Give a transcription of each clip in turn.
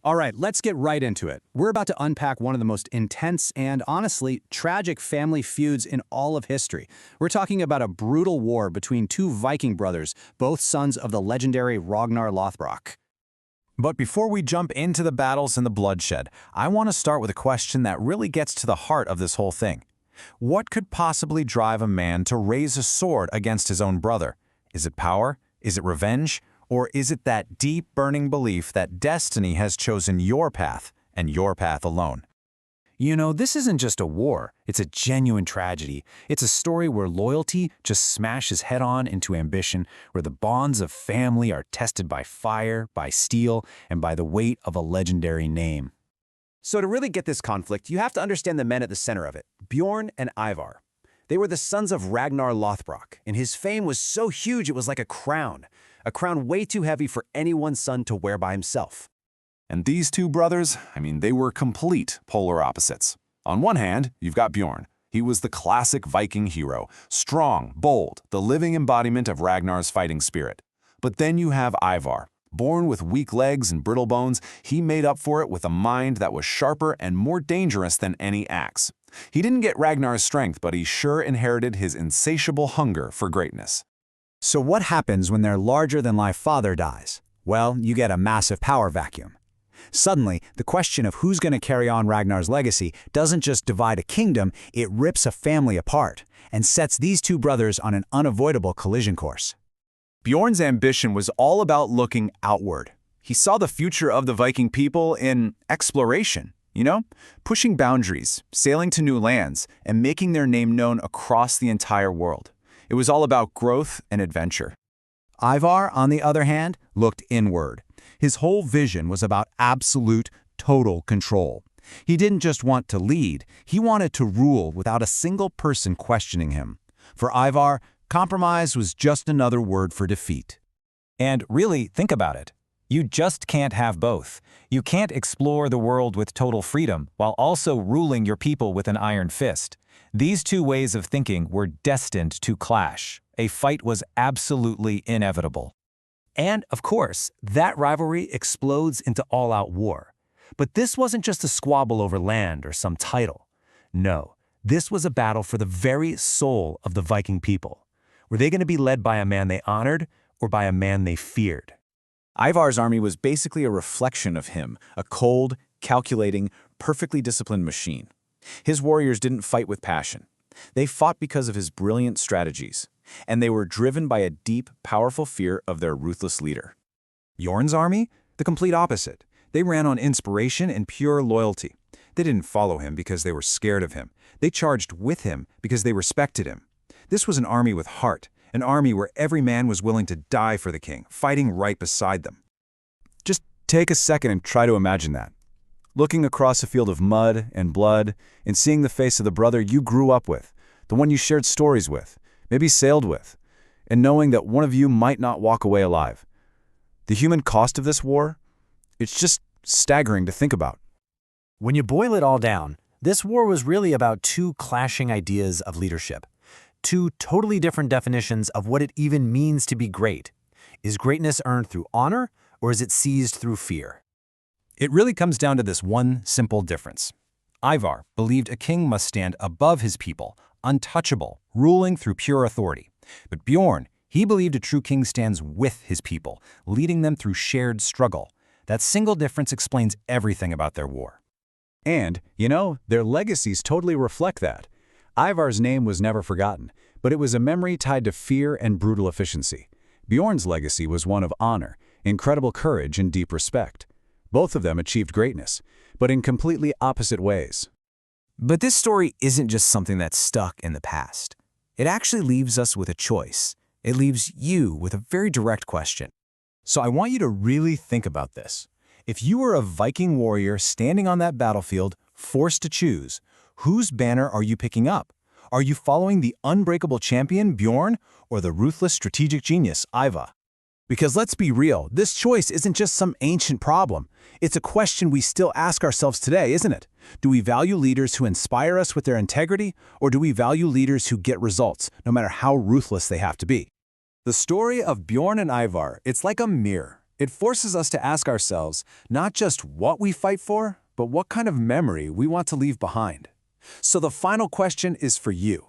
All right, let's get right into it. We're about to unpack one of the most intense and, honestly, tragic family feuds in all of history. We're talking about a brutal war between two Viking brothers, both sons of the legendary Ragnar Lothbrok. But before we jump into the battles and the bloodshed, I want to start with a question that really gets to the heart of this whole thing. What could possibly drive a man to raise a sword against his own brother? Is it power? Is it revenge? Or is it that deep, burning belief that destiny has chosen your path, and your path alone? You know, this isn't just a war, it's a genuine tragedy. It's a story where loyalty just smashes head-on into ambition, where the bonds of family are tested by fire, by steel, and by the weight of a legendary name. So to really get this conflict, you have to understand the men at the center of it, Bjorn and Ivar. They were the sons of Ragnar Lothbrok, and his fame was so huge it was like a crown way too heavy for any one son to wear by himself. And these two brothers, they were complete polar opposites. On one hand, you've got Bjorn. He was the classic Viking hero, strong, bold, the living embodiment of Ragnar's fighting spirit. But then you have Ivar. Born with weak legs and brittle bones, he made up for it with a mind that was sharper and more dangerous than any axe. He didn't get Ragnar's strength, but he sure inherited his insatiable hunger for greatness. So what happens when their larger-than-life father dies? Well, you get a massive power vacuum. Suddenly, the question of who's going to carry on Ragnar's legacy doesn't just divide a kingdom, it rips a family apart and sets these two brothers on an unavoidable collision course. Bjorn's ambition was all about looking outward. He saw the future of the Viking people in exploration, pushing boundaries, sailing to new lands, and making their name known across the entire world. It was all about growth and adventure. Ivar, on the other hand, looked inward. His whole vision was about absolute, total control. He didn't just want to lead, he wanted to rule without a single person questioning him. For Ivar, compromise was just another word for defeat. And really, think about it. You just can't have both. You can't explore the world with total freedom while also ruling your people with an iron fist. These two ways of thinking were destined to clash. A fight was absolutely inevitable. And, of course, that rivalry explodes into all-out war. But this wasn't just a squabble over land or some title. No, this was a battle for the very soul of the Viking people. Were they going to be led by a man they honored or by a man they feared? Ivar's army was basically a reflection of him, a cold, calculating, perfectly disciplined machine. His warriors didn't fight with passion. They fought because of his brilliant strategies, and they were driven by a deep, powerful fear of their ruthless leader. Bjorn's army? The complete opposite. They ran on inspiration and pure loyalty. They didn't follow him because they were scared of him. They charged with him because they respected him. This was an army with heart, an army where every man was willing to die for the king, fighting right beside them. Just take a second and try to imagine that. Looking across a field of mud and blood and seeing the face of the brother you grew up with, the one you shared stories with, maybe sailed with, and knowing that one of you might not walk away alive. The human cost of this war? It's just staggering to think about. When you boil it all down, this war was really about two clashing ideas of leadership. Two totally different definitions of what it even means to be great. Is greatness earned through honor, or is it seized through fear? It really comes down to this one simple difference. Ivar believed a king must stand above his people, untouchable, ruling through pure authority. But Bjorn, he believed a true king stands with his people, leading them through shared struggle. That single difference explains everything about their war. And, their legacies totally reflect that. Ivar's name was never forgotten, but it was a memory tied to fear and brutal efficiency. Bjorn's legacy was one of honor, incredible courage, and deep respect. Both of them achieved greatness, but in completely opposite ways. But this story isn't just something that's stuck in the past. It actually leaves us with a choice. It leaves you with a very direct question. So I want you to really think about this. If you were a Viking warrior standing on that battlefield, forced to choose, whose banner are you picking up? Are you following the unbreakable champion, Bjorn, or the ruthless strategic genius, Ivar? Because let's be real, this choice isn't just some ancient problem. It's a question we still ask ourselves today, isn't it? Do we value leaders who inspire us with their integrity, or do we value leaders who get results, no matter how ruthless they have to be? The story of Bjorn and Ivar, it's like a mirror. It forces us to ask ourselves not just what we fight for, but what kind of memory we want to leave behind. So the final question is for you.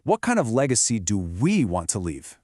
What kind of legacy do we want to leave?